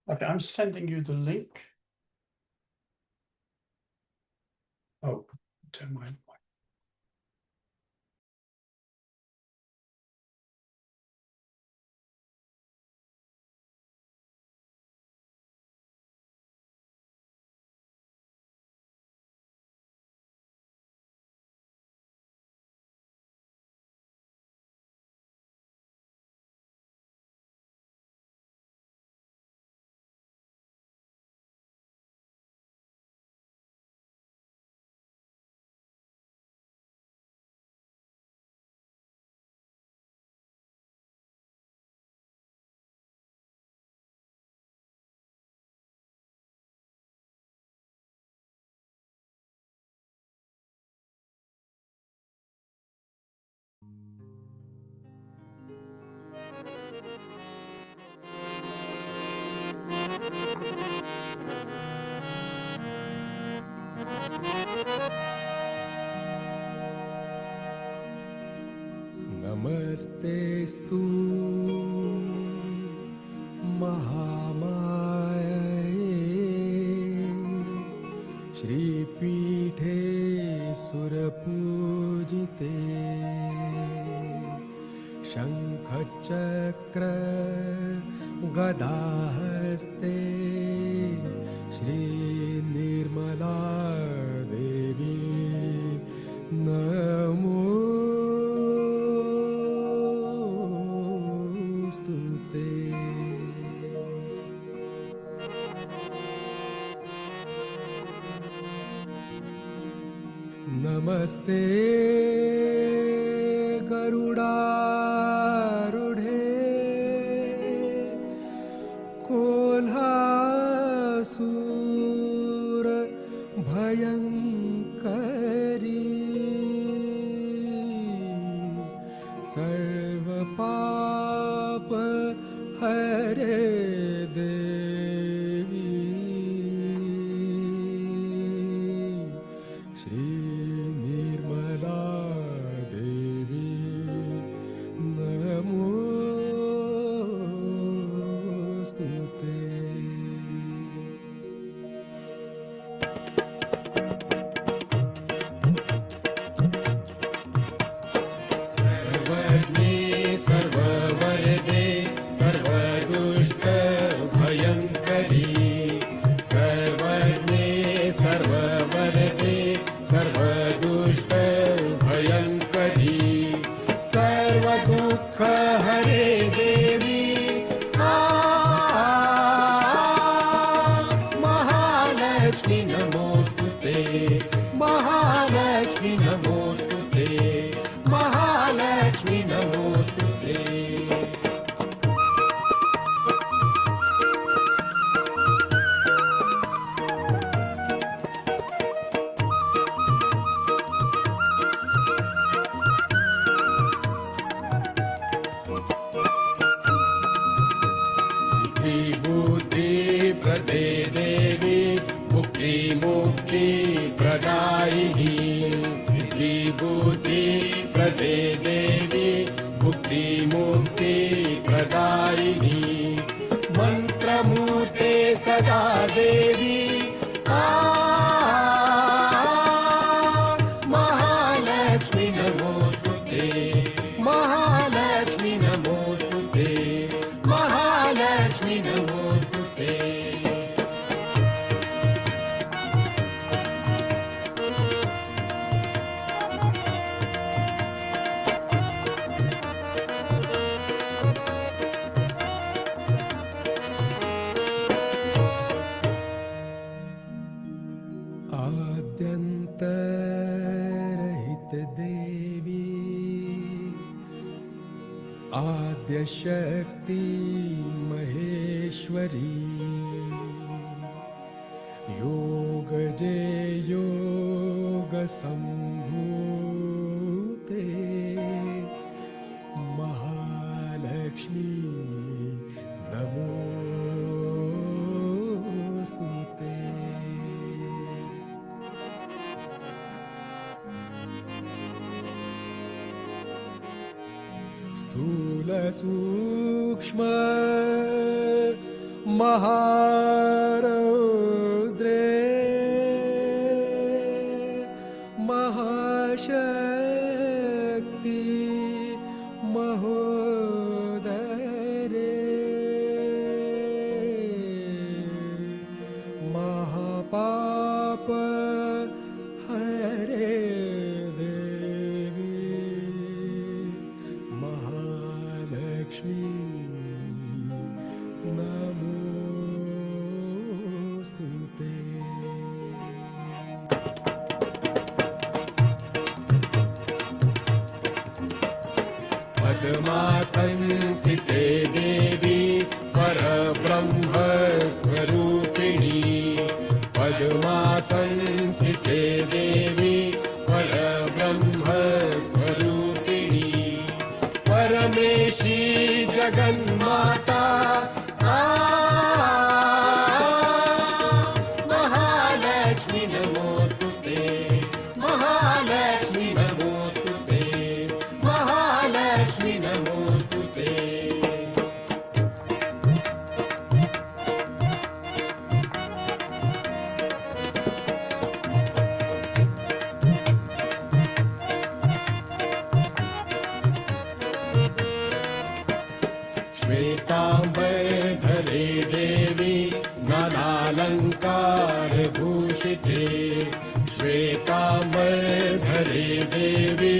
Okay, I'm sending you the link. Oh, turn my नमस्तेस्तु महामाये श्रीपीठे सुरपूजिते शङ्खचक्र गदाहस्ते श्रीनिर्मला देवी नमोस्तुते। नमस्ते गरुडारूढे कोल्हासूर भयङ्करी सर्वपाप हरे देवी श्री निर्मला देवी नमोस्तुते। सर्वज्ञे सर्ववरदे सर्वदुष्ट भयङ्करी सर्वज्ञे सर्ववरदे सर्वदुष्ट भयङ्करी सर्वदुःख हरे देवी महालक्ष्मी नमोस्तुते महालक्ष्मी नमोस्तुते महालक्ष्मी नमोस्तुते। सिद्धि बुद्धि प्रदे देवी मुक्ति मुक्ति प्रदायिनी सिद्धि बुद्धि प्रदे देवी मुक्ति मुक्ति प्रदायिनी मंत्रमूर्ते सदा देवी महालक्ष्मी नमोस्तुते महालक्ष्मी नमोस्तुते महालक्ष्मी नमोस्तुते। आद्यन्तरहित देवी आद्यशक्ति महेश्वरी योगजे योगसम्भूते महालक्ष्मी नमोस्तुते। स्थूल सूक्ष्म महारौद्रे महाशक्ति महोदरे महापाप हरे देवी महालक्ष्मी नमोस्तुते। पद्मासनस्थिते देवी परब्रह्म स्वरूपिणी पद्मासनस्थिते देवी परब्रह्म स्वरूपिणी परमेशी जगन्माता महालक्ष्मी नमोस्तुते महालक्ष्मी नमोस्तुते महालक्ष्मी नमोस्तुते। श्वेताम्बरधरे देवी नानालङ्कार भूषिते श्वेताम्बरधरे देवी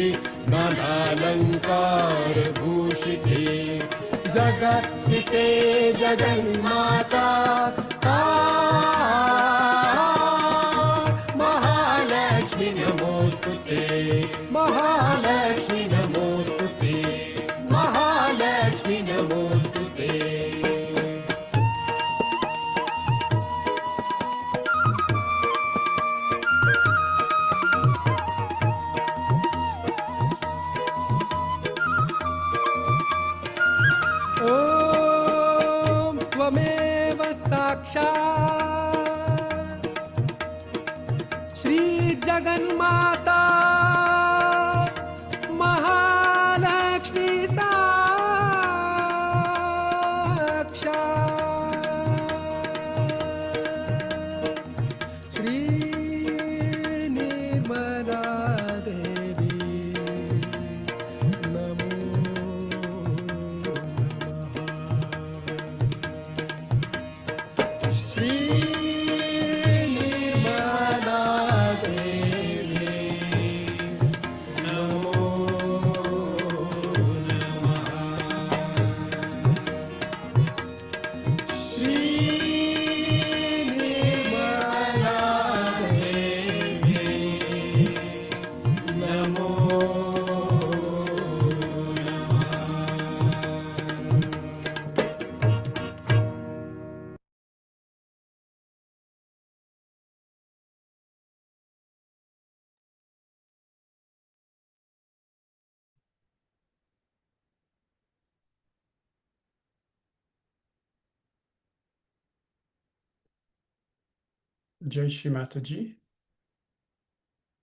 नानालङ्कार भूषिते जगत्स्थिते जगन्माता महालक्ष्मी नमोस्तुते महालक्ष्मी नमोस्तुते महालक्ष्मी नमोस्तुते। ॐ त्वमेव साक्षात् श्रीजगन्माता महालक्ष्मी साक्षात् श्रीनिर्मला देवी नमो श्रीनिर्मला देवी नमो नमः श्रीनिर्मला देवी नमो Jai Shri Mataji.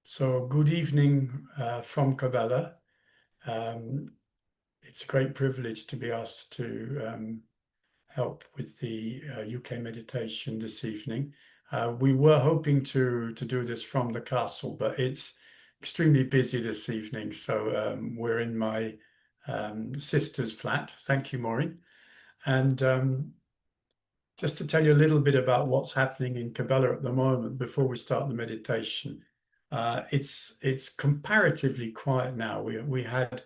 So good evening from Kabbalah. It's a great privilege to be asked to help with the UK meditation this evening. We were hoping to do this from the castle, but it's extremely busy this evening. So we're in my sister's flat. Thank you, Maureen. And just to tell you a little bit about what's happening in Kabbalah at the moment before we start the meditation. It's comparatively quiet now. We had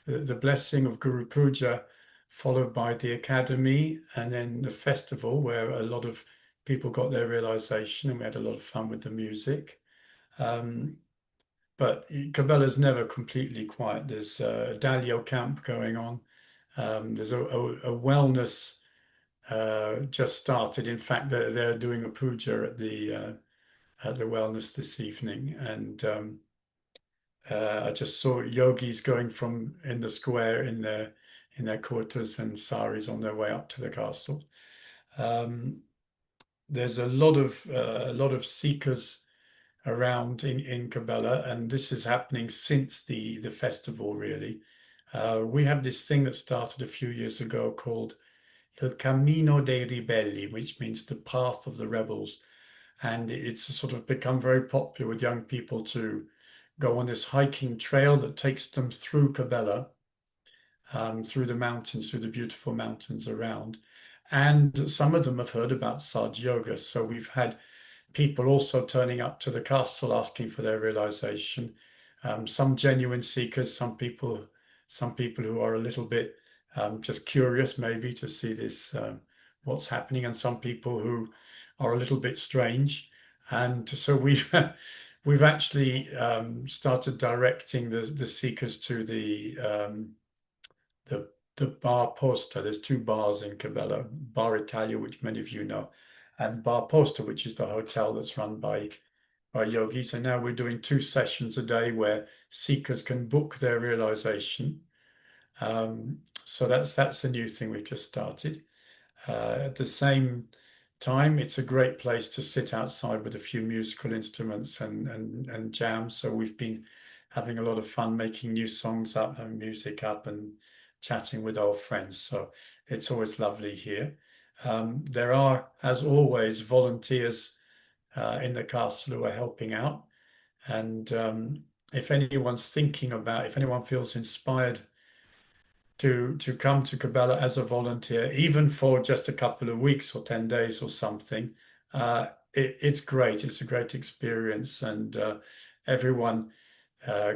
the blessing of Guru Puja, followed by the academy, and then the festival where a lot of people got their realization, and we had a lot of fun with the music. But Kabbalah is never completely quiet. There's a Dalio camp going on. There's a wellness just started. In fact, they're doing a puja at the wellness this evening, and I just saw yogis going from in the square in their kurtas and saris on their way up to the castle. There's a lot of seekers around in Kabbalah, and this is happening since the festival, really. We have this thing that started a few years ago called the Camino dei Ribelli, which means the path of the rebels. And it's sort of become very popular with young people to go on this hiking trail that takes them through Cabela, through the mountains, through the beautiful mountains around. And some of them have heard about Saj Yoga. So we've had people also turning up to the castle asking for their realization. Some genuine seekers, some people who are a little bit just curious, maybe to see this what's happening, and some people who are a little bit strange. And so we've we've actually started directing the seekers to the Bar Posta. There's two bars in Cabela, Bar Italia, which many of you know, and Bar Posta, which is the hotel that's run by yogis. And now we're doing 2 sessions a day where seekers can book their realization. So that's a new thing we've just started. At the same time, it's a great place to sit outside with a few musical instruments and jam. So we've been having a lot of fun making new songs up and music up and chatting with old friends. So it's always lovely here. There are, as always, volunteers in the castle who are helping out. And if anyone feels inspired to come to Cabela as a volunteer, even for just a couple of weeks or 10 days or something, it's great. It's a great experience, and everyone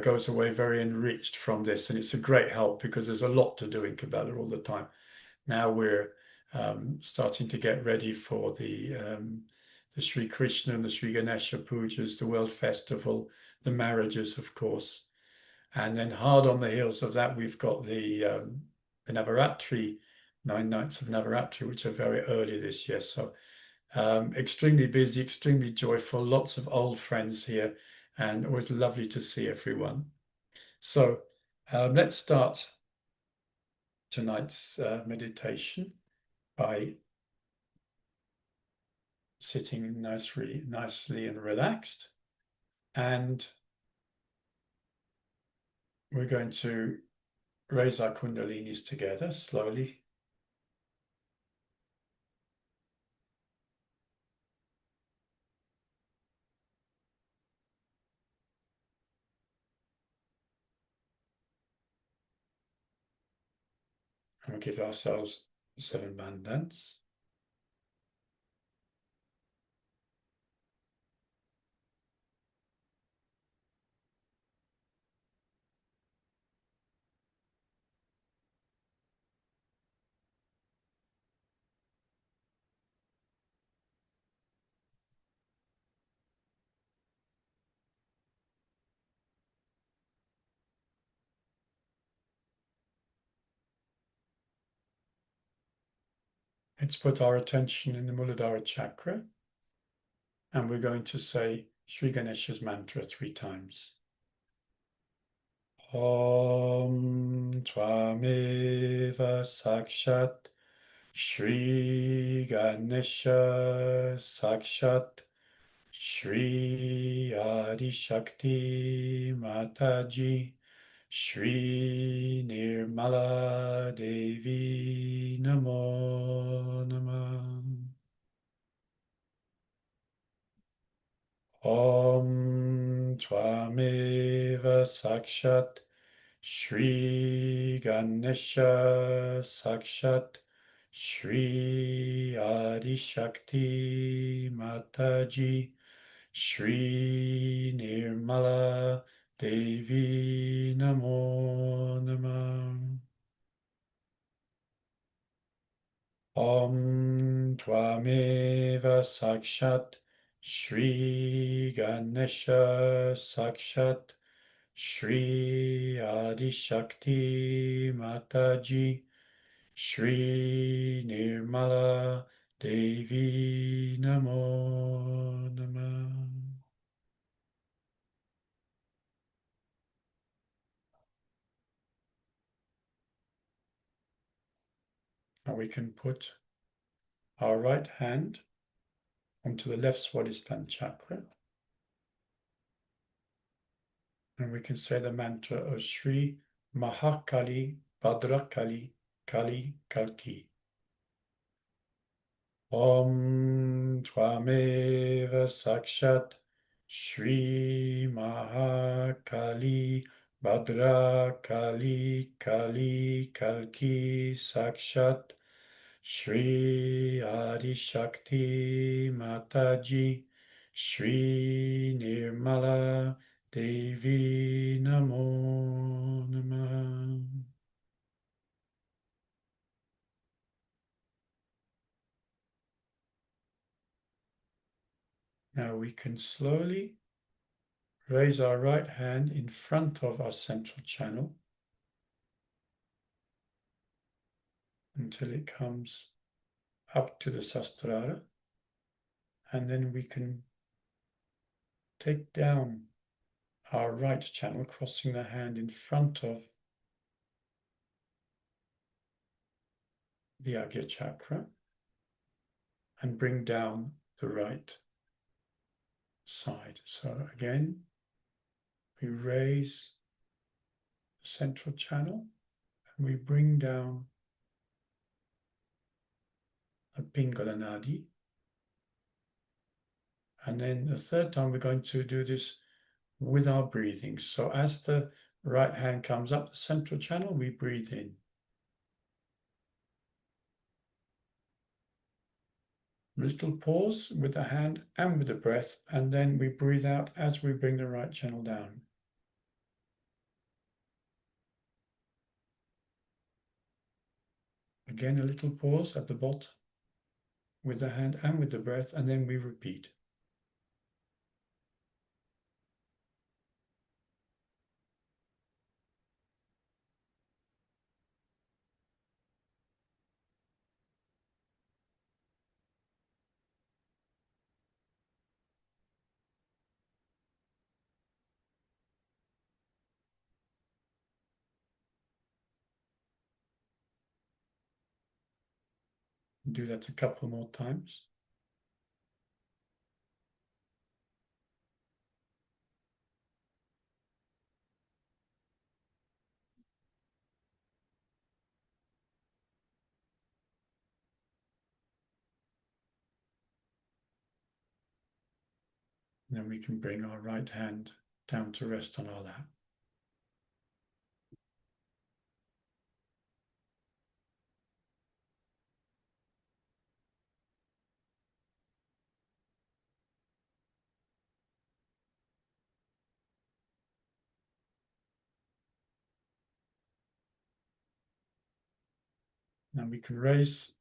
goes away very enriched from this. And it's a great help because there's a lot to do in Cabela all the time. Now we're starting to get ready for the Sri Krishna and the Sri Ganesha pujas, the World Festival, the marriages, of course. And then hard on the heels of that, we've got the Navaratri, 9 nights of Navaratri, which are very early this year. So extremely busy, extremely joyful, lots of old friends here, and always lovely to see everyone. So let's start tonight's meditation by sitting nicely and relaxed. And we're going to raise our kundalinis together slowly. And we'll give ourselves 7 bandhans. Let's put our attention in the Muladhara chakra, and we're going to say Sri Ganesha's mantra 3 times. Om Tvameva Sakshat Shri Ganesha Sakshat Shri Adi Shakti Mataji Shri Nirmala Devi Namo Namah. Om Tvameva Sakshat Shri Ganesha Sakshat Shri Adi Shakti Mataji Shri Nirmala Devi Namo Namah. Om Tvameva Sakshat Shri Ganesha Sakshat Shri Adi Shakti Mataji Shri Nirmala Devi Namo Namah. Now we can put our right hand onto the left Swadhisthana chakra, and we can say the mantra of Shri Mahakali Bhadrakali Kali Kalki. Om Tvameva Sakshat Shri Mahakali Bhadra Kali Kali Kalki Sakshat Shri Adi Shakti Mataji Shri Nirmala Devi Namo Namah. Now we can slowly raise our right hand in front of our central channel until it comes up to the Sastrara, and then we can take down our right channel, crossing the hand in front of the Agya chakra, and bring down the right side. So again, we raise the central channel and we bring down a Pingala Nadi. And then the third time we're going to do this with our breathing. So as the right hand comes up the central channel, we breathe in. Little pause with the hand and with the breath, and then we breathe out as we bring the right channel down. Again, a little pause at the bottom with the hand and with the breath, and then we repeat. Do that a couple more times. And then we can bring our right hand down to rest on our lap. Now we can raise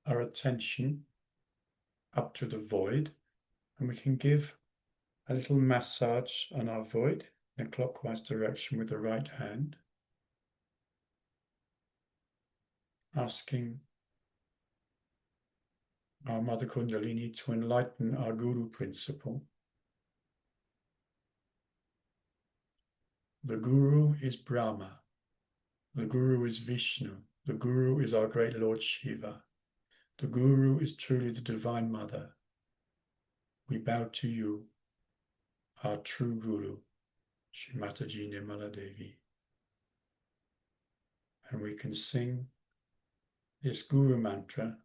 our attention up to the void, and we can give a little massage on our void in a clockwise direction with the right hand, asking our Mother Kundalini to enlighten our Guru principle. The Guru is Brahma. The Guru is Vishnu. The Guru is our great Lord Shiva. The Guru is truly the Divine Mother. We bow to you, our true Guru, Shri Mataji Nirmala Devi. And we can sing this Guru mantra.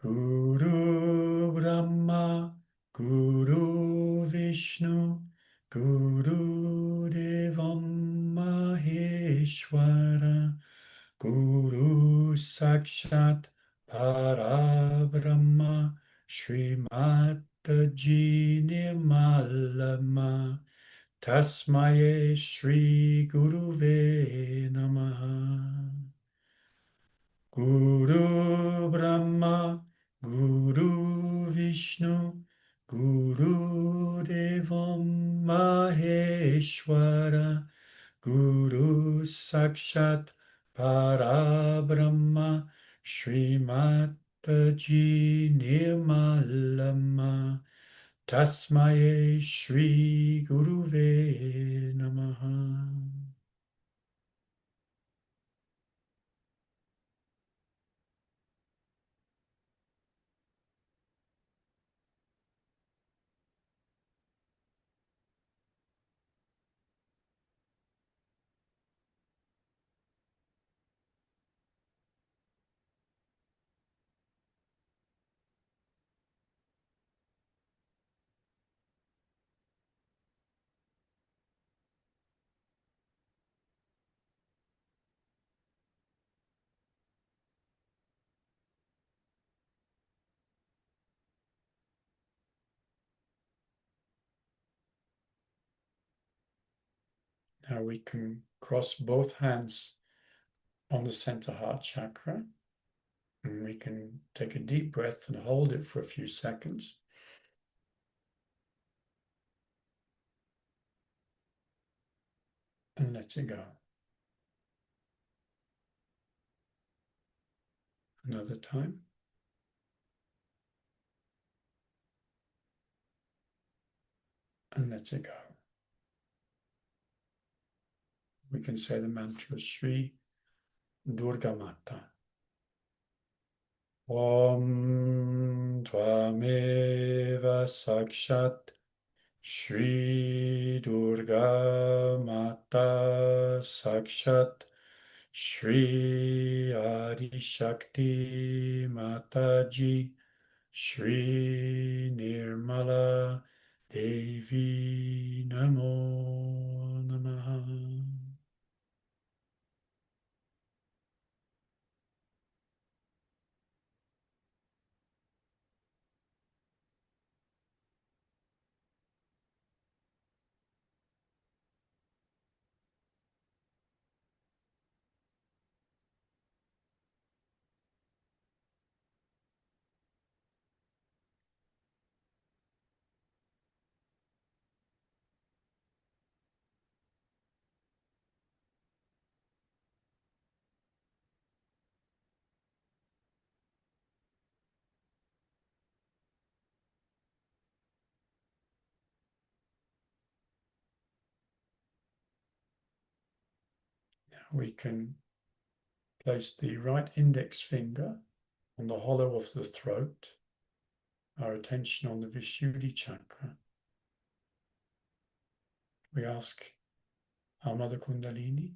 Guru Brahma, Guru Vishnu, Guru Devam Maheshwara, Guru Sakshat Parabrahma, Srimataji Nirmalama, Tasmaye Shri Guruve Namaha. Guru Brahma, Guru Vishnu, Guru Devam Maheshwara, Guru Sakshat Parabrahma, Srimataji Nirmalama, Tasmaye Shri Guruve Namaha. Now we can cross both hands on the center heart chakra, and we can take a deep breath and hold it for a few seconds. And let it go. Another time. And let it go. We can say the mantra Shri Durga Mata. Om Tvameva Sakshat Shri Durga Mata Sakshat Shri Adi Shakti Mataji Shri Nirmala Devi Namo Namaha. We can place the right index finger on the hollow of the throat, our attention on the Vishuddhi chakra. We ask our Mother Kundalini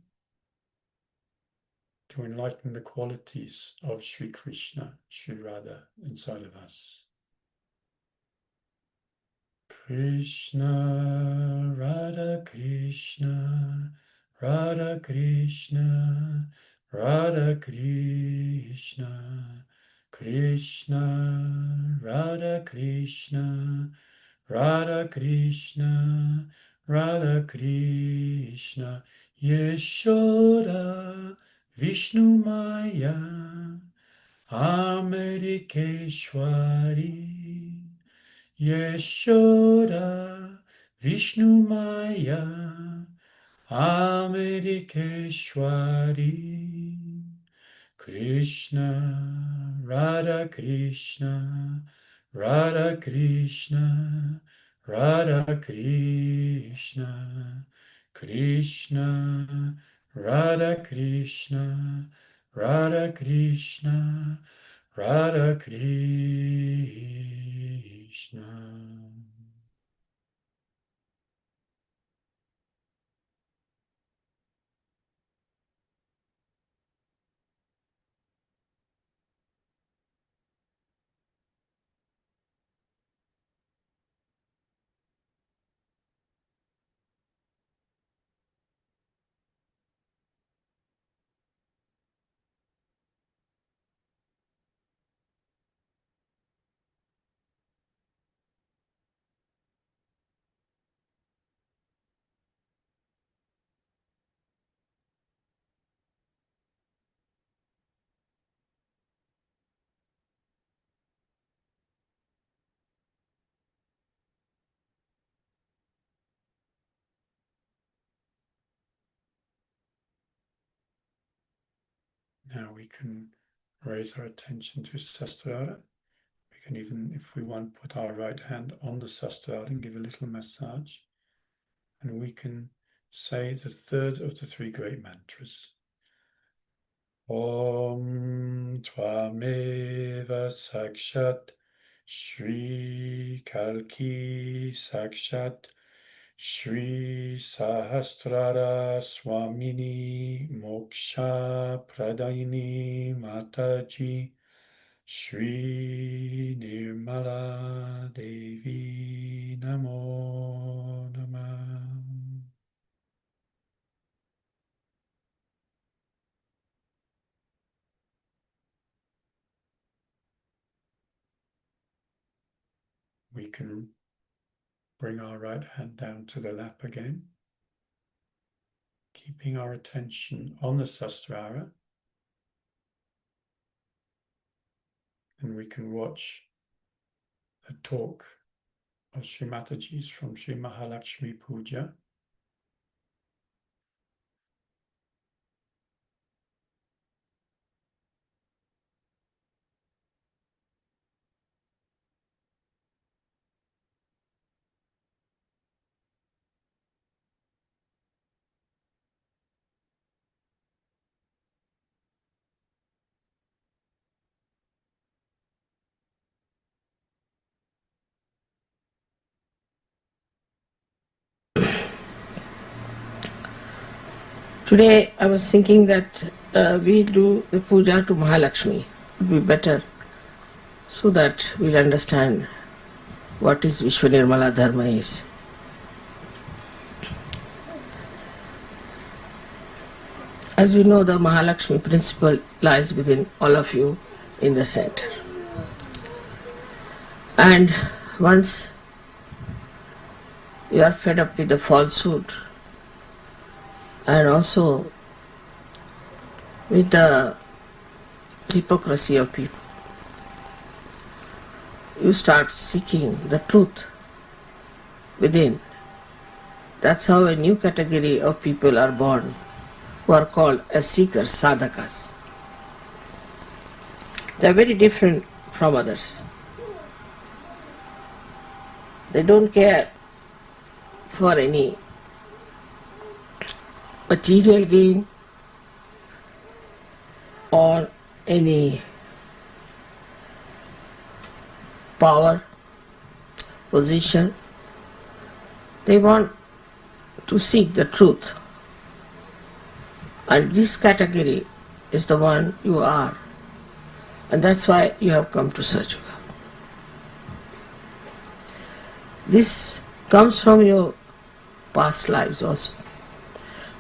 to enlighten the qualities of Sri Krishna, Sri Radha inside of us. Krishna, Radha Krishna, Radha Krishna, Radha Krishna, Krishna, Radha Krishna, Radha Krishna, Radha Krishna, Yeshoda, Vishnu Maya, Amerikeshwari, Yeshoda, Vishnu Maya, Amerikeshwari, Krishna, Radha Krishna, Radha Krishna, Radha Krishna, Krishna, Radha Krishna, Radha Krishna, Radha Krishna. Now we can raise our attention to Sahasrara. We can even, if we want, put our right hand on the Sahasrara and give a little massage. And we can say the third of the three great mantras. Om Tvameva Sakshat Shri Kalki Sakshat Shri Sahasrara Swamini Moksha Pradayini Mataji Shri Nirmala Devi Namo Namah. We can bring our right hand down to the lap again. keeping our attention on the Sastrara. And we can watch a talk of Sri Mataji's from Sri Mahalakshmi Puja. Today I was thinking that we do the puja to Mahalakshmi. It would be better so that we'll understand what is Vishwanirmala Dharma is. As you know, the Mahalakshmi principle lies within all of you in the center. And once you are fed up with the falsehood and also with the hypocrisy of people, you start seeking the truth within. That's how a new category of people are born, who are called as seekers, sadhakas. They are very different from others. They don't care for any material gain or any power, position. They want to seek the truth. And this category is the one you are. And that's why you have come to SYUK. This comes from your past lives also.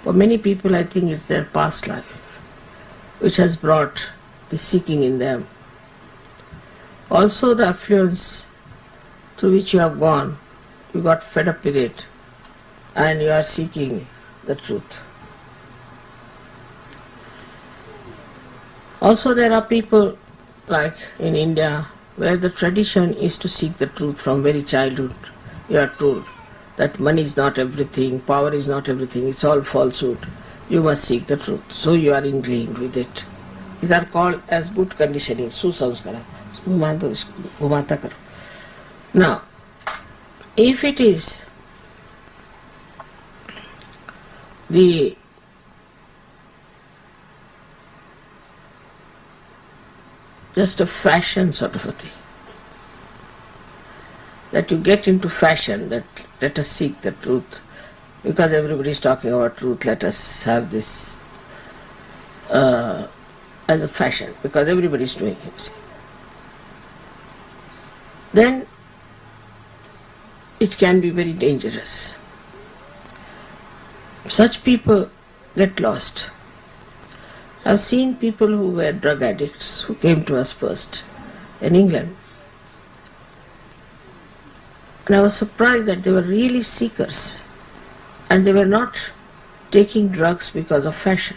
For many people, I think it's their past life which has brought the seeking in them. Also the affluence through which you have gone, you got fed up with it and you are seeking the truth. Also there are people like in India where the tradition is to seek the truth from very childhood. You are told that money is not everything, power is not everything, it's all falsehood. You must seek the truth. So you are ingrained with it. These are called as good conditioning, susamskara. Now, if it is the just a fashion sort of a thing, that you get into fashion, that let us seek the truth, because everybody is talking about truth, let us have this as a fashion, because everybody is doing it. Then it can be very dangerous. Such people get lost. I've seen people who were drug addicts who came to us first in England. And I was surprised that they were really seekers and they were not taking drugs because of fashion.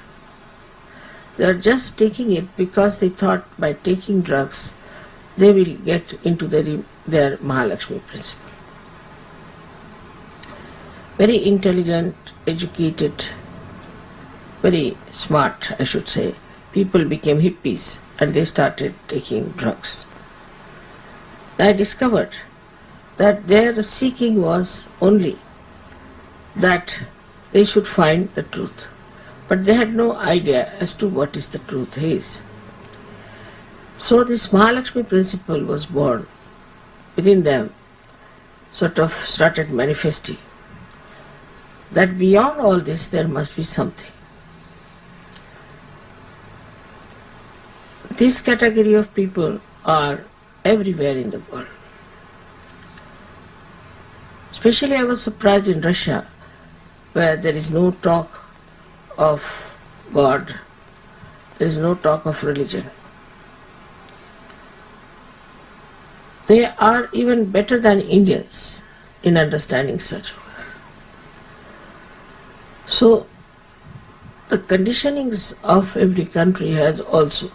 They are just taking it because they thought by taking drugs they will get into their Mahalakshmi principle. Very intelligent, educated, very smart, I should say, people became hippies and they started taking drugs. I discovered that their seeking was only that they should find the truth. But they had no idea as to what is the truth is. So this Mahalakshmi principle was born within them, sort of started manifesting, that beyond all this there must be something. This category of people are everywhere in the world. Especially I was surprised in Russia, where there is no talk of God, there is no talk of religion. They are even better than Indians in understanding such. So the conditionings of every country has also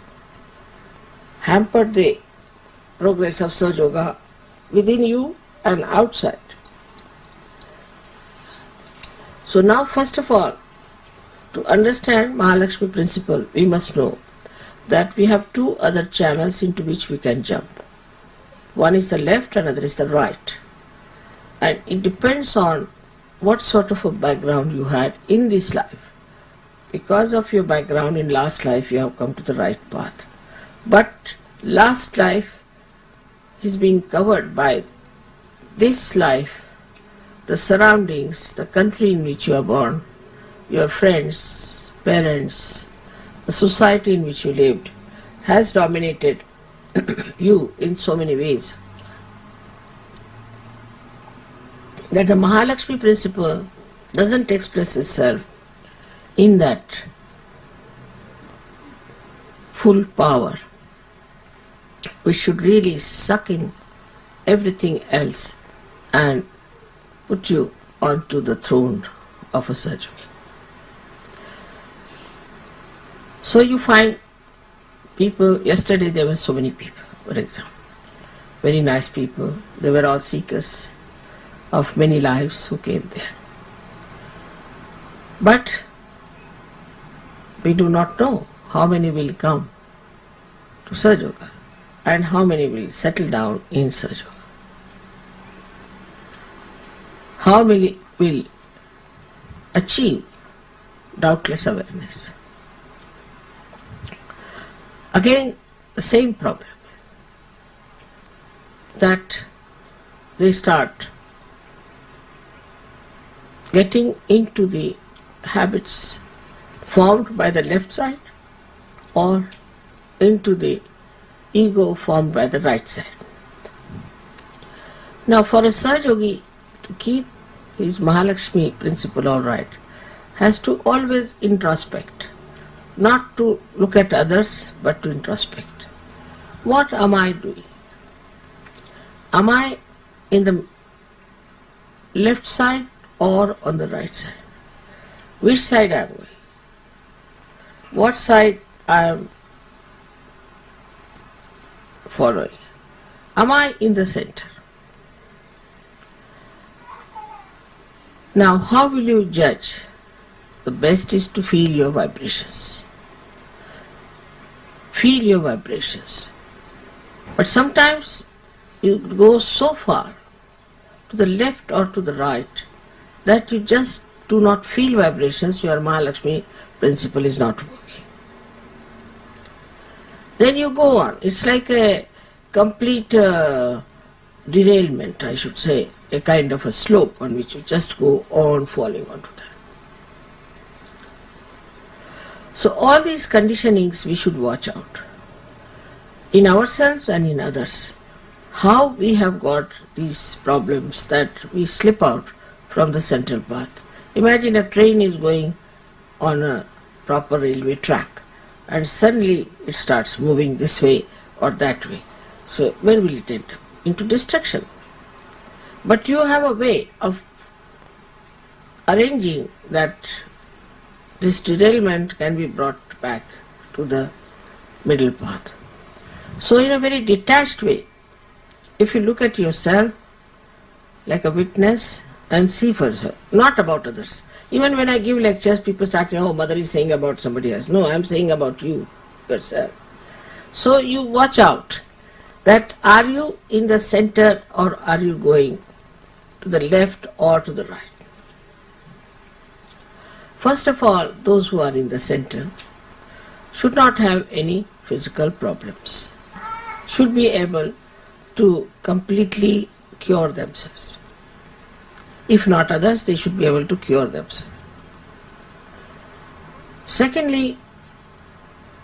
hampered the progress of Sahaja Yoga within you and outside. So now, first of all, to understand Mahalakshmi principle, we must know that we have two other channels into which we can jump. One is the left, another is the right. And it depends on what sort of a background you had in this life. Because of your background in last life, you have come to the right path. But last life is being covered by this life, the surroundings, the country in which you are born, your friends, parents, the society in which you lived has dominated you in so many ways that the Mahalakshmi principle doesn't express itself in that full power. We should really suck in everything else and put you onto the throne of a Sahaja Yogi. So you find people, yesterday there were so many people, for example, very nice people, they were all seekers of many lives who came there. But we do not know how many will come to Sahaja Yoga and how many will settle down in Sahaja Yoga. How many will achieve doubtless awareness. Again, the same problem, that they start getting into the habits formed by the left side or into the ego formed by the right side. Now, for a Sahaja Yogi to keep his Mahalakshmi principle all right, has to always introspect, not to look at others, but to introspect. What am I doing? Am I in the left side or on the right side? Which side am I? What side I am following? Am I in the center? Now, how will you judge? The best is to feel your vibrations. Feel your vibrations. But sometimes you go so far to the left or to the right that you just do not feel vibrations, your Mahalakshmi principle is not working. Then you go on. It's like a complete derailment, I should say, a kind of a slope on which you just go on falling onto that. So all these conditionings we should watch out in ourselves and in others. How we have got these problems that we slip out from the central path. Imagine a train is going on a proper railway track and suddenly it starts moving this way or that way. So where will it end up? Into destruction. But you have a way of arranging that this derailment can be brought back to the middle path. So in a very detached way, if you look at yourself like a witness and see for yourself, not about others. Even when I give lectures, people start saying, oh, mother is saying about somebody else. No, I am saying about you, yourself. So you watch out that are you in the center or are you going to the left or to the right. First of all, those who are in the center should not have any physical problems, should be able to completely cure themselves. If not others, they should be able to cure themselves. Secondly,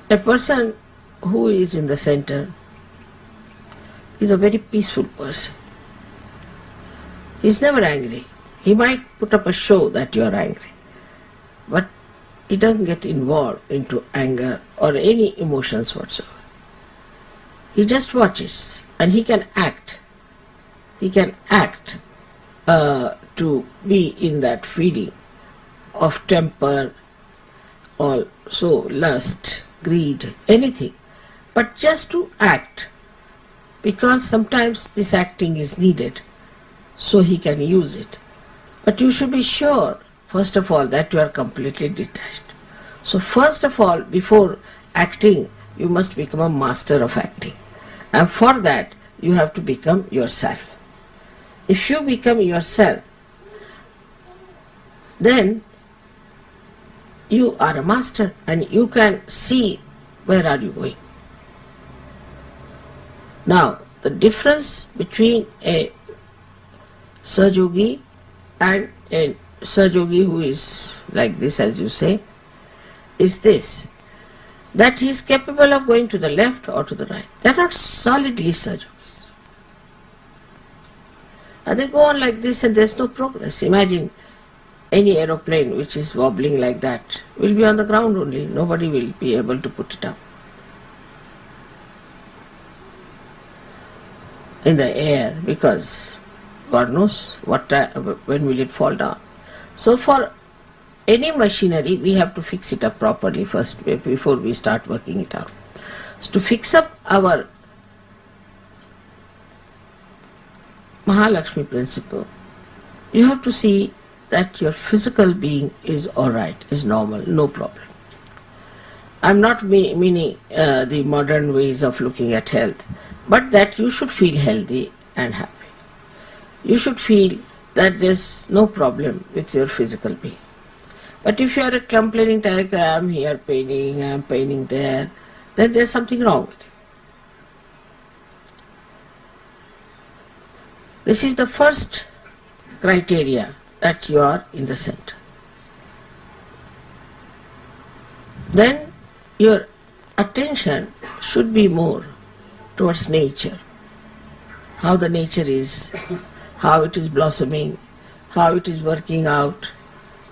a person who is in the center is a very peaceful person. He is never angry. He might put up a show that you are angry, but he doesn't get involved into anger or any emotions whatsoever. He just watches and he can act. He can act to be in that feeling of temper also lust, greed, anything, but just to act, because sometimes this acting is needed, so he can use it. But you should be sure, first of all, that you are completely detached. So first of all, before acting, you must become a master of acting. And for that, you have to become yourself. If you become yourself, then you are a master and you can see where are you going. Now, the difference between a Sahajogi and a Sahajogi who is like this, as you say, is this, that he is capable of going to the left or to the right. They are not solidly Sahajogis. And they go on like this and there is no progress. Imagine any aeroplane which is wobbling like that will be on the ground only. Nobody will be able to put it up. In the air, because God knows when will it fall down. So for any machinery, we have to fix it up properly first before we start working it out. So to fix up our Mahalakshmi principle, you have to see that your physical being is alright, is normal, no problem. I'm not meaning the modern ways of looking at health, but that you should feel healthy and happy. You should feel that there's no problem with your physical being. But if you are a complaining type, I'm here paining, I'm paining there, then there's something wrong with you. This is the first criteria, that you are in the center. Then your attention should be more towards nature, how the nature is, how it is blossoming, how it is working out.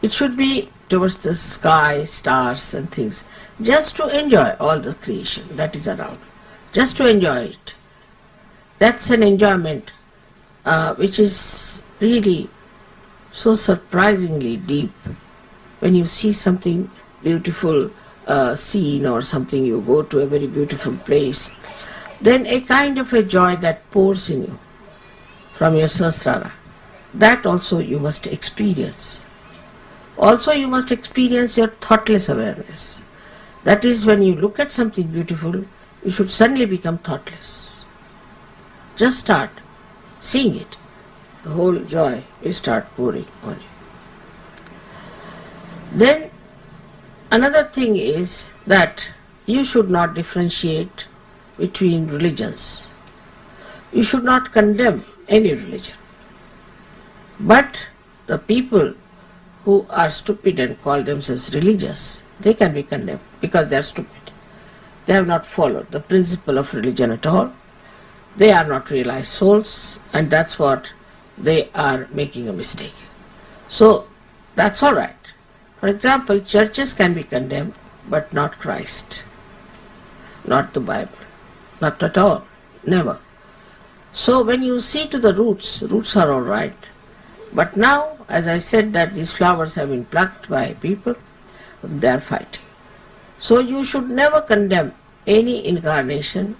It should be towards the sky, stars and things, just to enjoy all the creation that is around, just to enjoy it. That's an enjoyment which is really so surprisingly deep. When you see something beautiful scene or something, you go to a very beautiful place, then a kind of a joy that pours in you from your sahasrara, that also you must experience. Also you must experience your thoughtless awareness. That is, when you look at something beautiful, you should suddenly become thoughtless. Just start seeing it. The whole joy will start pouring on you. Then another thing is that you should not differentiate between religions. You should not condemn any religion. But the people who are stupid and call themselves religious, they can be condemned because they are stupid. They have not followed the principle of religion at all. They are not realized souls, and that's what they are making a mistake. So that's all right. For example, churches can be condemned, but not Christ, not the Bible, not at all, never. So when you see to the roots, roots are all right. But now, as I said, that these flowers have been plucked by people, they are fighting. So you should never condemn any incarnation,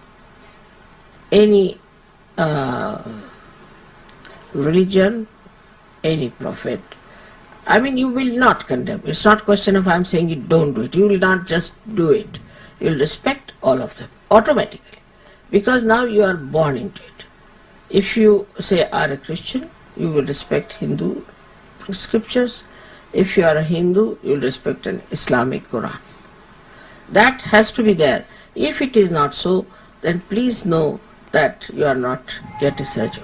any religion, any prophet. I mean, you will not condemn. It's not a question of I'm saying you don't do it. You will not just do it. You will respect all of them automatically, because now you are born into it. If you say are a Christian, you will respect Hindu scriptures. If you are a Hindu, you will respect an Islamic Quran. That has to be there. If it is not so, then please know that you are not yet a Sahajogi.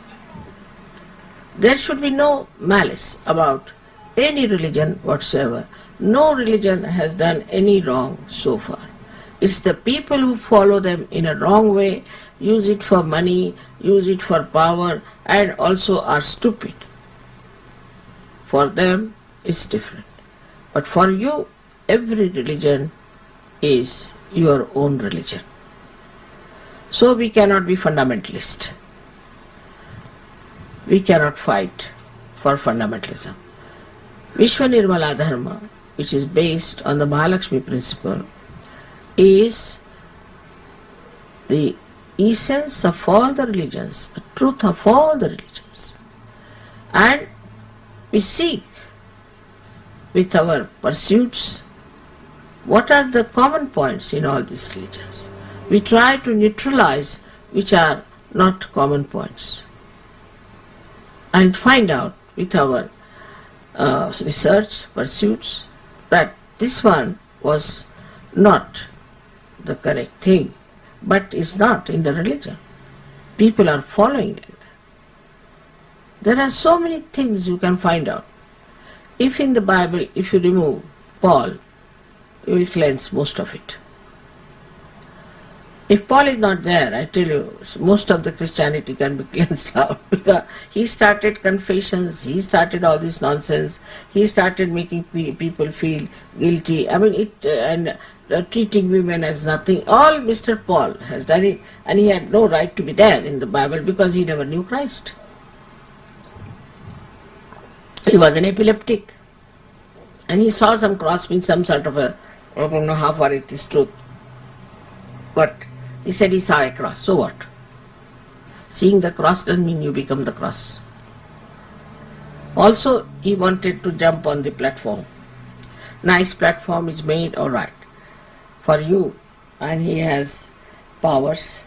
There should be no malice about any religion whatsoever. No religion has done any wrong so far. It's the people who follow them in a wrong way, use it for money, use it for power, and also are stupid. For them, it's different. But for you, every religion is your own religion. So we cannot be fundamentalist. We cannot fight for fundamentalism. Vishwa Nirmala Dharma which is based on the Mahalakshmi principle, is the essence of all the religions, the truth of all the religions. And we seek with our pursuits what are the common points in all these religions. We try to neutralize which are not common points and find out with our research pursuits that this one was not the correct thing, but is not in the religion. People are following like that. There are so many things you can find out. If in the Bible, if you remove Paul, you will cleanse most of it. If Paul is not there, I tell you, most of the Christianity can be cleansed out. Because he started confessions, he started all this nonsense, he started making people feel guilty. I mean, treating women as nothing. All Mr. Paul has done it, and he had no right to be there in the Bible because he never knew Christ. He was an epileptic, and he saw some cross means some sort of a, I don't know how far it is true, but he said he saw a cross. So what? Seeing the cross doesn't mean you become the cross. Also, he wanted to jump on the platform. Nice platform is made, all right, for you, and he has powers,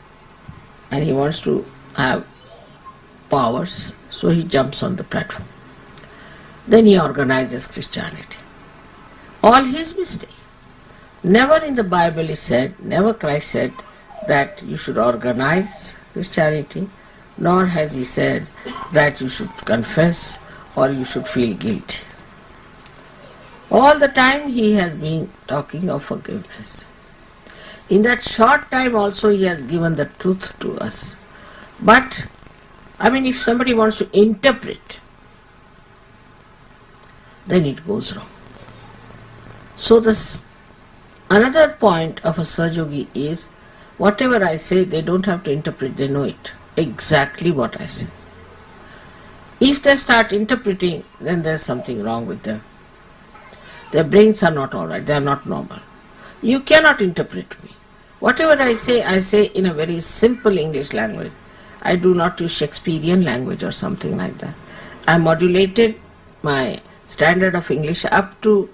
and he wants to have powers, so he jumps on the platform. Then he organizes Christianity. All his mistake. Never in the Bible is said, never Christ said that you should organize Christianity, nor has he said that you should confess or you should feel guilty. All the time he has been talking of forgiveness. In that short time also he has given the truth to us. But, I mean, if somebody wants to interpret, then it goes wrong. So another point of a Sahaja is, whatever I say, they don't have to interpret, they know it, exactly what I say. If they start interpreting, then there's something wrong with them. Their brains are not alright, they are not normal. You cannot interpret me. Whatever I say in a very simple English language. I do not use Shakespearean language or something like that. I modulated my standard of English up to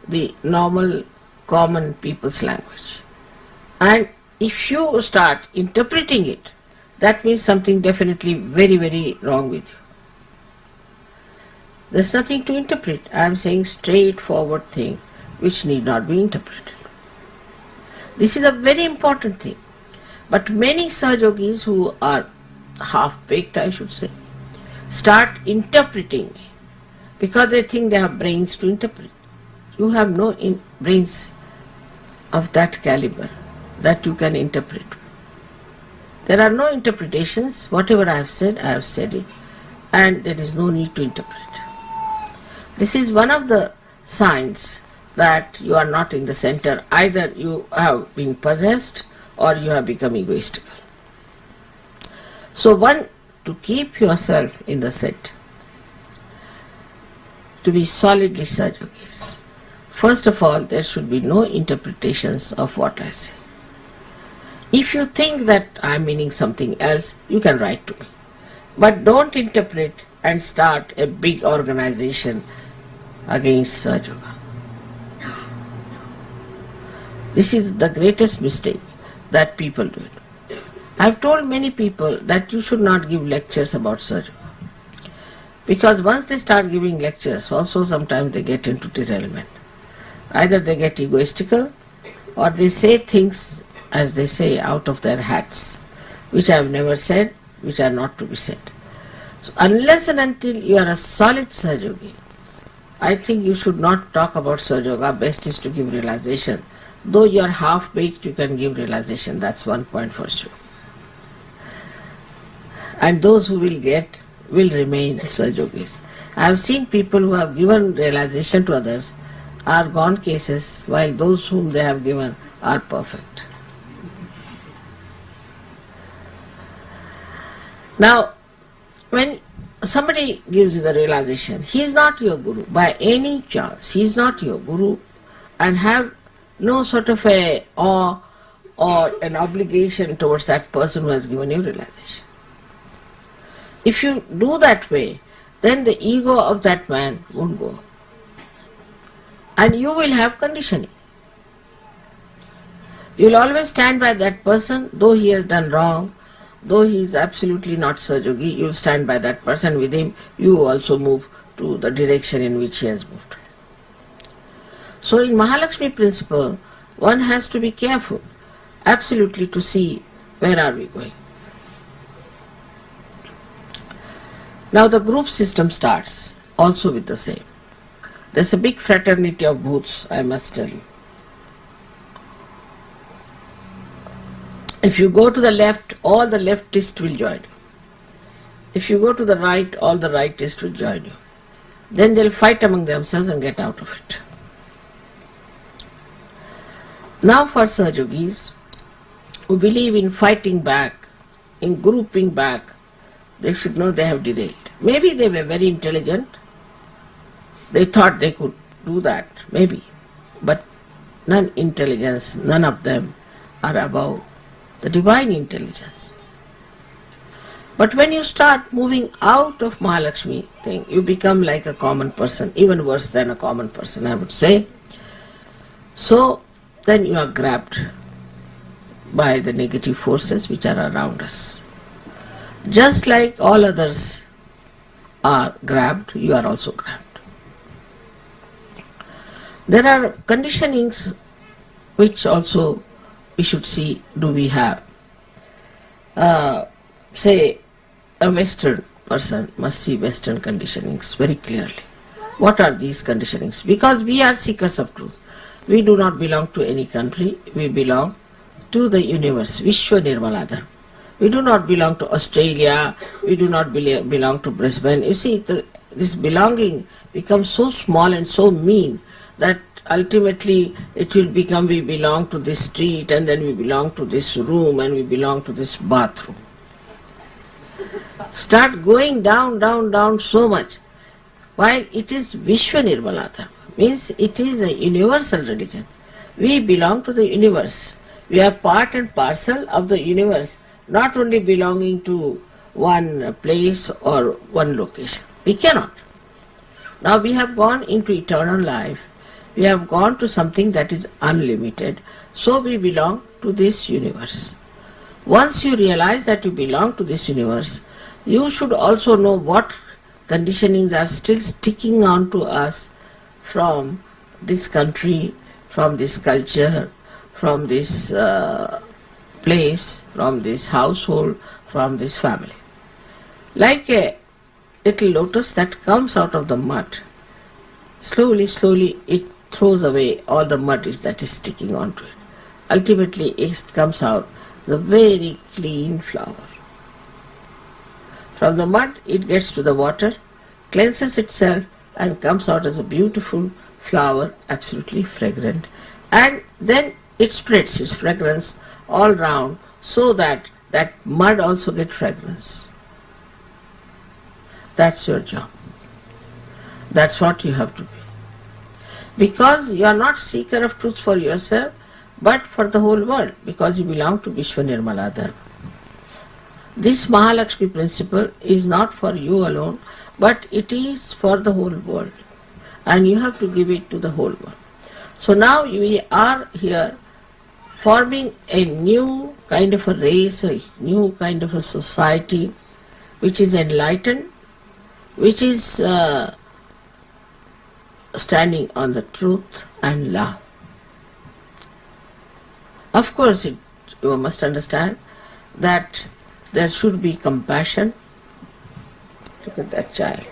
the normal common people's language. And if you start interpreting it, that means something definitely very, very wrong with you. There's nothing to interpret. I am saying straightforward thing which need not be interpreted. This is a very important thing. But many Sahajogis who are half-baked, I should say, start interpreting because they think they have brains to interpret. You have no brains of that caliber that you can interpret. There are no interpretations. Whatever I have said it, and there is no need to interpret. This is one of the signs that you are not in the center. Either you have been possessed or you have become egoistical. So one, to keep yourself in the center, to be solidly Sahajogis, first of all, there should be no interpretations of what I say. If you think that I am meaning something else, you can write to me. But don't interpret and start a big organization against Sahaja. This is the greatest mistake that people do. I have told many people that you should not give lectures about Sahaja. Because once they start giving lectures, also sometimes they get into derailment. Either they get egoistical or they say things, as they say, out of their hats, which I have never said, which are not to be said. So unless and until you are a solid Sahajogi, I think you should not talk about Sahaja. Best is to give realization. Though you are half-baked, you can give realization. That's one point for sure. And those who will get will remain Sahajogis. I have seen people who have given realization to others are gone cases, while those whom they have given are perfect. Now, when somebody gives you the realization, he is not your guru by any chance, he is not your guru, and have no sort of a awe or an obligation towards that person who has given you realization. If you do that way, then the ego of that man won't go. And you will have conditioning. You will always stand by that person, though he has done wrong, though he is absolutely not Sahajogi, you will stand by that person. With him, you also move to the direction in which he has moved. So in Mahalakshmi principle, one has to be careful, absolutely, to see where are we going. Now the group system starts also with the same. There's a big fraternity of bhoots, I must tell you. If you go to the left, all the leftists will join you. If you go to the right, all the rightists will join you. Then they'll fight among themselves and get out of it. Now for Sahajogis who believe in fighting back, in grouping back, they should know they have derailed. Maybe they were very intelligent, they thought they could do that, maybe, but non-intelligence, none of them are above the divine intelligence. But when you start moving out of Mahalakshmi thing, you become like a common person, even worse than a common person, I would say. So then you are grabbed by the negative forces which are around us. Just like all others are grabbed, you are also grabbed. There are conditionings which also we should see, do we have. Say a Western person must see Western conditionings very clearly. What are these conditionings? Because we are seekers of truth. We do not belong to any country, we belong to the universe, Vishwa Nirmaladhar. We do not belong to Australia, we do not belong to Brisbane. You see, this belonging becomes so small and so mean that ultimately it will become we belong to this street, and then we belong to this room, and we belong to this bathroom. Start going down, down, down so much. While it is Vishwa Nirmaladhar, means it is a universal religion. We belong to the universe. We are part and parcel of the universe, not only belonging to one place or one location. We cannot. Now we have gone into eternal life. We have gone to something that is unlimited. So we belong to this universe. Once you realize that you belong to this universe, you should also know what conditionings are still sticking on to us from this country, from this culture, from this place, from this household, from this family. Like a little lotus that comes out of the mud, slowly, slowly it throws away all the mud that is sticking onto it. Ultimately it comes out the very clean flower. From the mud it gets to the water, cleanses itself, and comes out as a beautiful flower, absolutely fragrant. And then it spreads its fragrance all round so that that mud also gets fragrance. That's your job. That's what you have to be. Because you are not seeker of truth for yourself, but for the whole world, because you belong to Vishwa Nirmaladhar. This Mahalakshmi principle is not for you alone, but it is for the whole world. And you have to give it to the whole world. So now we are here forming a new kind of a race, a new kind of a society which is enlightened, which is standing on the truth and love. Of course, you must understand that there should be compassion. Look at that child.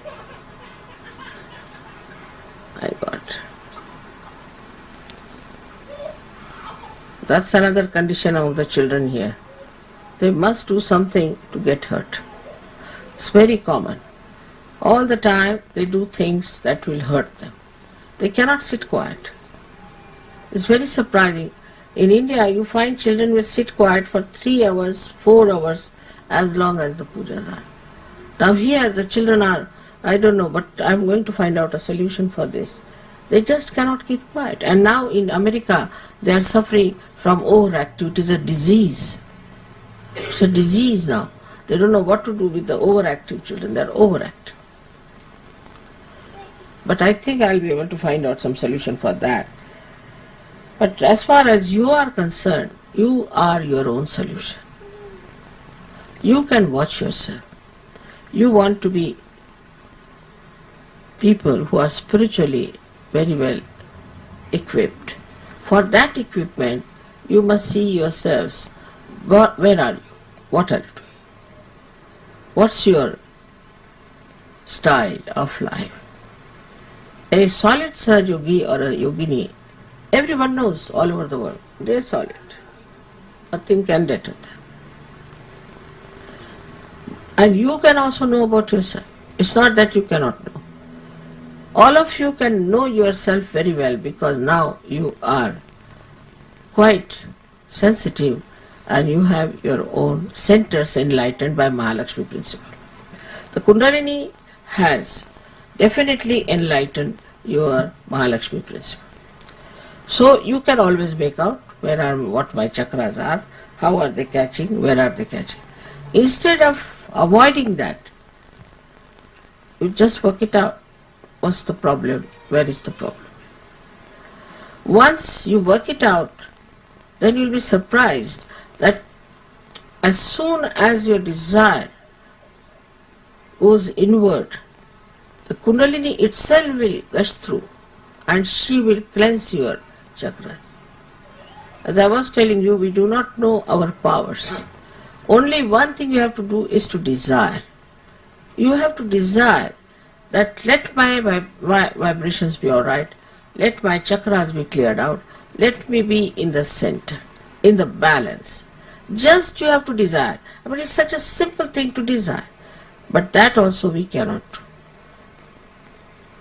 My God. That's another condition of the children here. They must do something to get hurt. It's very common. All the time they do things that will hurt them. They cannot sit quiet. It's very surprising. In India you find children will sit quiet for 3 hours, 4 hours, as long as the pujas are. Now here the children are, I don't know, but I'm going to find out a solution for this. They just cannot keep quiet. And now in America, they are suffering from overactive. It is a disease. It's a disease now. They don't know what to do with the overactive children. They are overactive. But I think I'll be able to find out some solution for that. But as far as you are concerned, you are your own solution. You can watch yourself. You want to be people who are spiritually very well equipped. For that equipment, you must see yourselves. Where are you? What are you doing? What's your style of life? A solid Saj Yogi or a Yogini, everyone knows all over the world. They are solid. Nothing can deter them. And you can also know about yourself. It's not that you cannot know. All of you can know yourself very well because now you are quite sensitive and you have your own centers enlightened by Mahalakshmi principle. The Kundalini has definitely enlightened your Mahalakshmi principle. So you can always make out what my chakras are, how are they catching, where are they catching. Instead of avoiding that, you just work it out. What's the problem? Where is the problem? Once you work it out, then you'll be surprised that as soon as your desire goes inward, the Kundalini itself will gush through and she will cleanse your chakras. As I was telling you, we do not know our powers. Only one thing you have to do is to desire. You have to desire that let my vibrations be alright, let my chakras be cleared out, let me be in the center, in the balance. Just you have to desire. I mean, it's such a simple thing to desire. But that also we cannot do.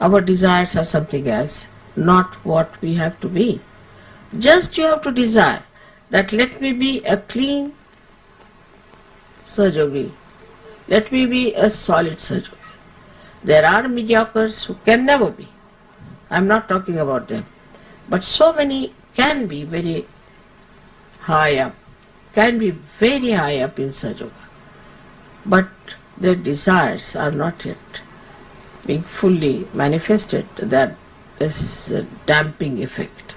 Our desires are something else, not what we have to be. Just you have to desire that let me be a clean Sahajogi. Let me be a solid Sahajogi. There are mediocres who can never be. I'm not talking about them. But so many can be very high up, can be very high up in Sahajoga. But their desires are not yet being fully manifested. There is a damping effect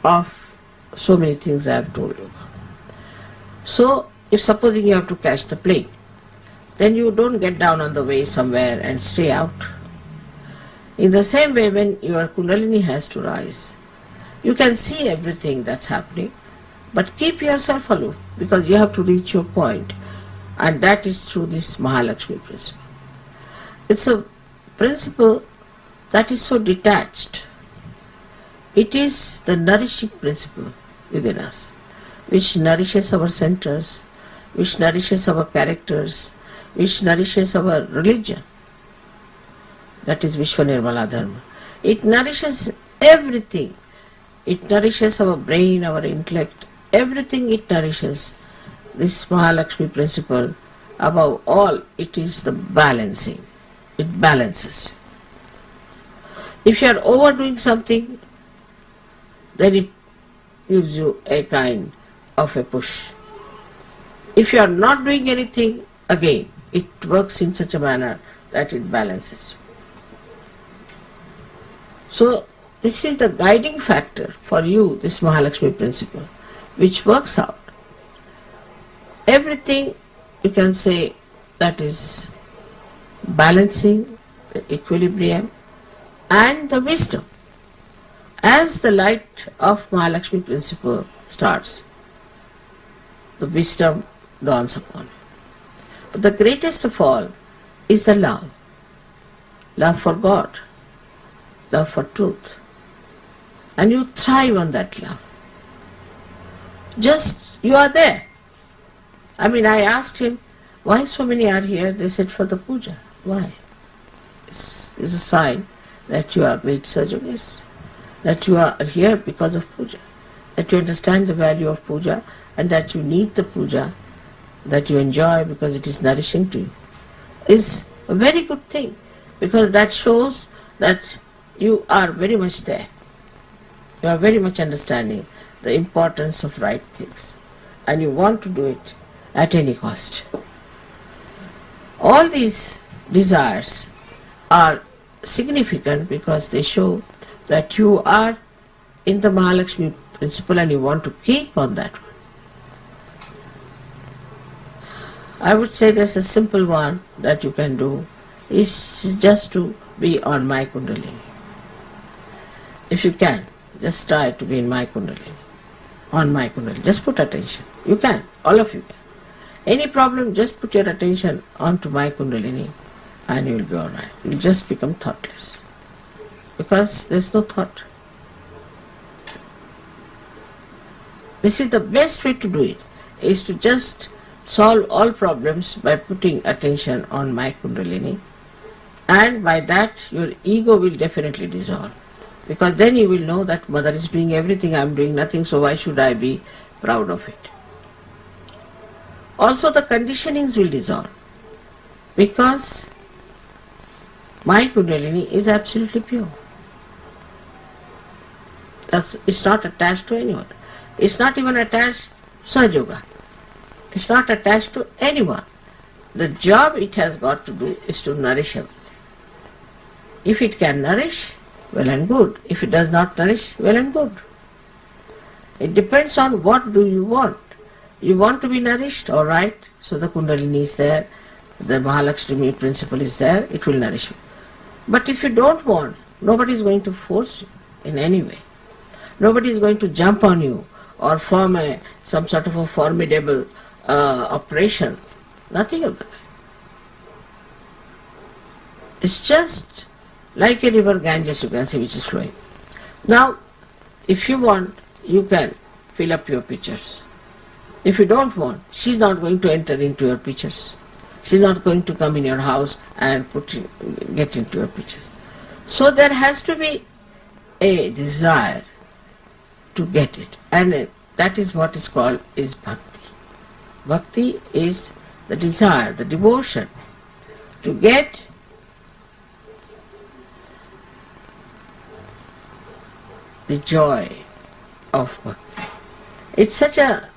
of so many things I have told you. So, if supposing you have to catch the plane, then you don't get down on the way somewhere and stay out. In the same way, when your Kundalini has to rise, you can see everything that's happening, but keep yourself aloof because you have to reach your point, and that is through this Mahalakshmi principle. It's a principle that is so detached. It is the nourishing principle within us, which nourishes our centers, which nourishes our characters, which nourishes our religion. That is Vishwa Nirmala Dharma. It nourishes everything. It nourishes our brain, our intellect, everything it nourishes. This Mahalakshmi principle, above all, it is the balancing. It balances. If you are overdoing something, then it gives you a kind of a push. If you are not doing anything, again, it works in such a manner that it balances. So, this is the guiding factor for you, this Mahalakshmi principle, which works out. Everything you can say that is balancing, the equilibrium, and the wisdom. As the light of Mahalakshmi principle starts, the wisdom dawns upon you. But the greatest of all is the love. Love for God, love for truth. And you thrive on that love. Just you are there. I mean, I asked him, why so many are here? They said, for the puja. Why? It's a sign that you are great Sahajogists, that you are here because of puja, that you understand the value of puja and that you need the puja, that you enjoy because it is nourishing to you. is a very good thing, because that shows that you are very much there. You are very much understanding the importance of right things, and you want to do it at any cost. All these desires are significant because they show that you are in the Mahalakshmi principle and you want to keep on that one. I would say there's a simple one that you can do, is just to be on my Kundalini. If you can, just try to be in my Kundalini, on my Kundalini. Just put attention. You can, all of you can. Any problem, just put your attention onto my Kundalini and you will be alright. You will just become thoughtless, because there's no thought. This is the best way to do it, is to just solve all problems by putting attention on my Kundalini, and by that your ego will definitely dissolve, because then you will know that Mother is doing everything, I am doing nothing, so why should I be proud of it? Also the conditionings will dissolve, because my Kundalini is absolutely pure. It's not attached to anyone. It's not even attached to Sahaja. It's not attached to anyone. The job it has got to do is to nourish everything. If it can nourish, well and good. If it does not nourish, well and good. It depends on what do you want. You want to be nourished, all right, so the Kundalini is there, the Mahalakshmi principle is there, it will nourish you. But if you don't want, nobody is going to force you in any way. Nobody is going to jump on you or form some sort of a formidable operation. Nothing of that. It's just like a river Ganges, you can see, which is flowing. Now, if you want, you can fill up your pitchers. If you don't want, she's not going to enter into your pitchers. She's not going to come in your house and get into your pitchers. So there has to be a desire to get it, and that is what is called is bhakti. Bhakti is the desire, the devotion to get the joy of bhakti. It's such a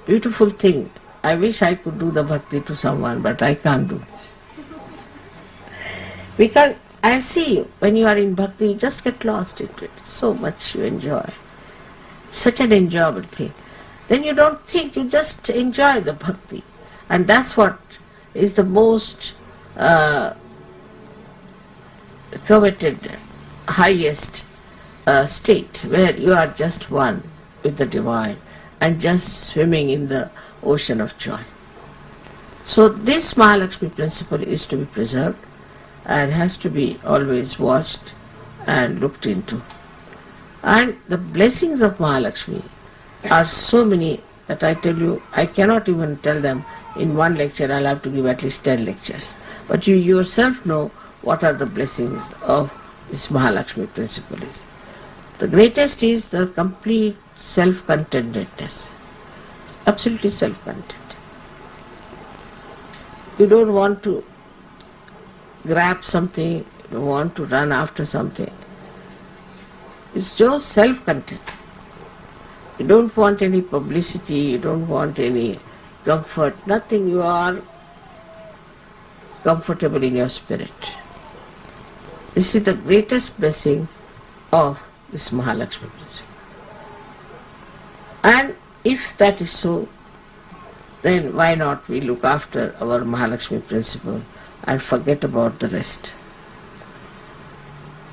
beautiful thing. I wish I could do the bhakti to someone, but I can't do. Because I see you, when you are in bhakti, you just get lost into it. So much you enjoy. Such an enjoyable thing. Then you don't think, you just enjoy the bhakti. And that's what is the most coveted, highest state, where you are just one with the divine and just swimming in the ocean of joy. So this Mahalakshmi principle is to be preserved and has to be always watched and looked into. And the blessings of Mahalakshmi are so many that I tell you, I cannot even tell them in one lecture. I'll have to give at least 10 lectures. But you yourself know what are the blessings of this Mahalakshmi principle is. The greatest is the complete self-contentedness. Absolutely self-content. You don't want to grab something, you don't want to run after something. It's just self-content. You don't want any publicity, you don't want any comfort, nothing. You are comfortable in your spirit. This is the greatest blessing of this Mahalakshmi principle. And if that is so, then why not we look after our Mahalakshmi principle and forget about the rest.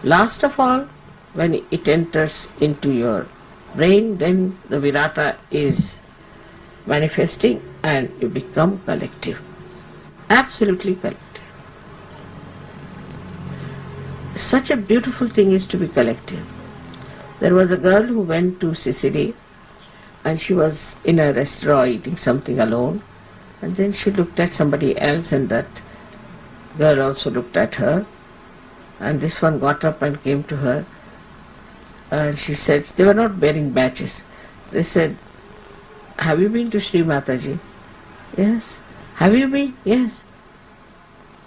Last of all, when it enters into your brain, then the Virata is manifesting and you become collective. Absolutely collective. Such a beautiful thing is to be collective. There was a girl who went to Sicily and she was in a restaurant eating something alone, and then she looked at somebody else and that girl also looked at her, and this one got up and came to her and she said, they were not bearing badges. They said, have you been to Sri Mataji? Yes. Have you been? Yes.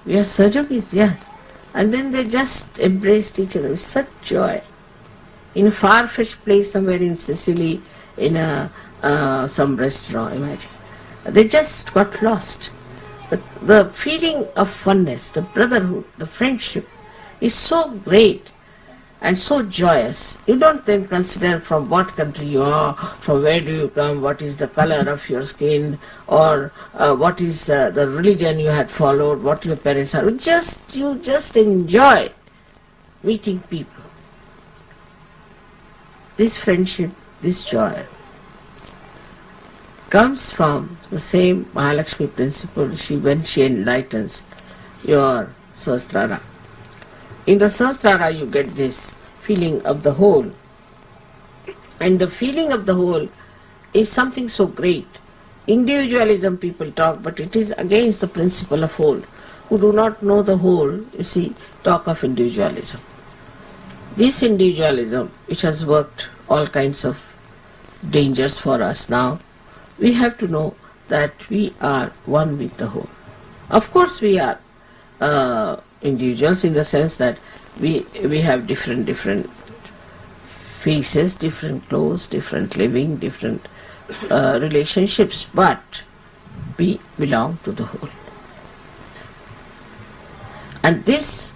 We are SYUKis, yes. And then they just embraced each other with such joy. In a far-fetched place somewhere in Sicily, in some restaurant, imagine. They just got lost. The feeling of oneness, the brotherhood, the friendship is so great and so joyous. You don't then consider from what country you are, from where do you come, what is the color of your skin, or what is the religion you had followed, what your parents are. You just enjoy meeting people. This friendship, this joy comes from the same Mahalakshmi principle when she enlightens your Sahasrara. In the Sahasrara you get this feeling of the whole. And the feeling of the whole is something so great. Individualism people talk, but it is against the principle of whole. Who do not know the whole, you see, talk of individualism. This individualism, which has worked all kinds of dangers for us now, we have to know that we are one with the whole. Of course we are individuals in the sense that we have different faces, different clothes, different living, different relationships, but we belong to the whole. And this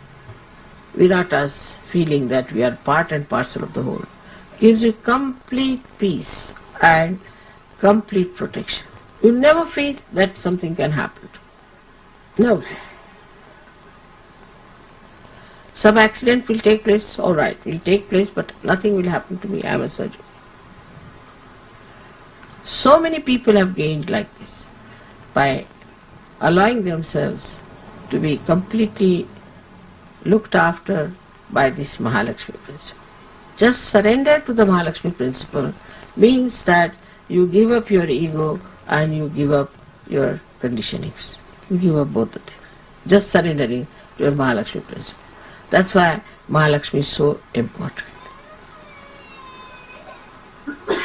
Virata's feeling that we are part and parcel of the whole gives you complete peace and complete protection. You never feel that something can happen to you. Never feel. Some accident will take place, all right, will take place, but nothing will happen to me. I am a surgeon. So many people have gained like this by allowing themselves to be completely looked after by this Mahalakshmi principle. Just surrender to the Mahalakshmi principle means that you give up your ego and you give up your conditionings. You give up both the things. Just surrendering to your Mahalakshmi principle. That's why Mahalakshmi is so important.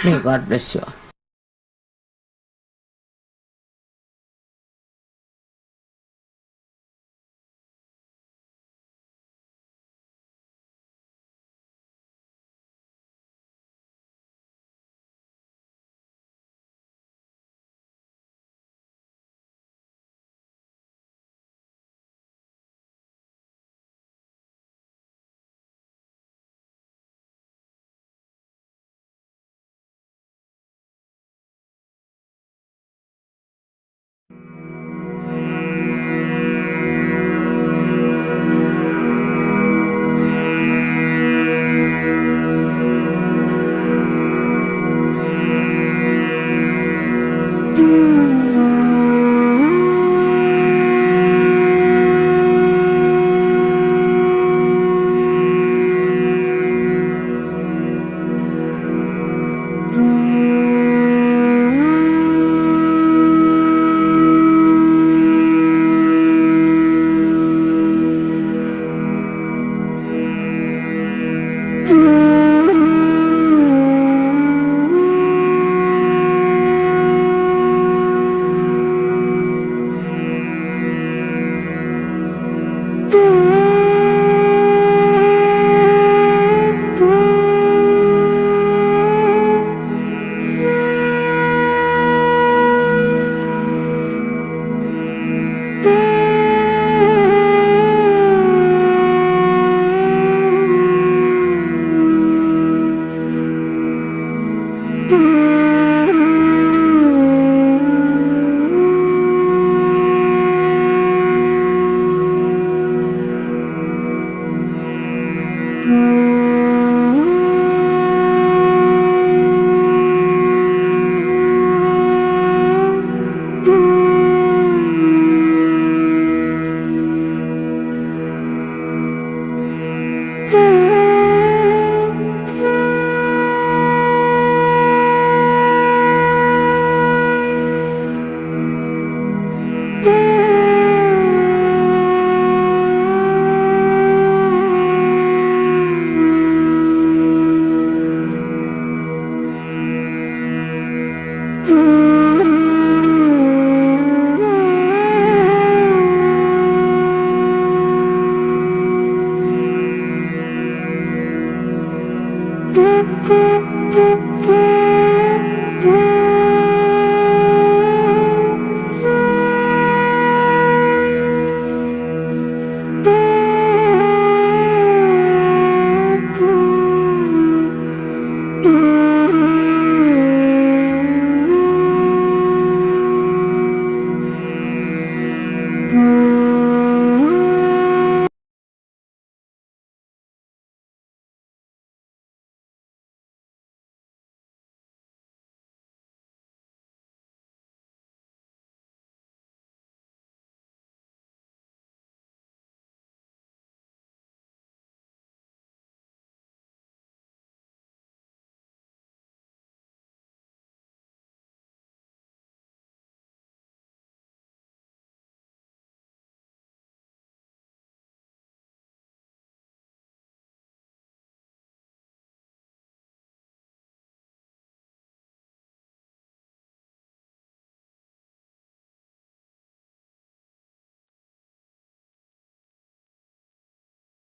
May God bless you all.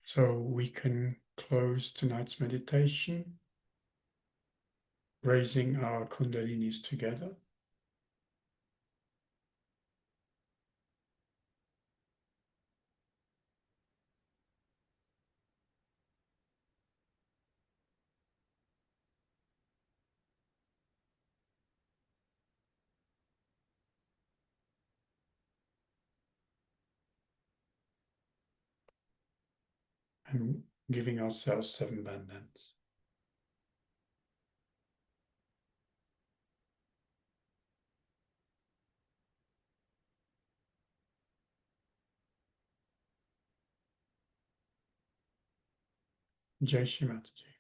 So we can close tonight's meditation, raising our kundalinis together. And giving ourselves 7 bandhans. Jai Shri Mataji.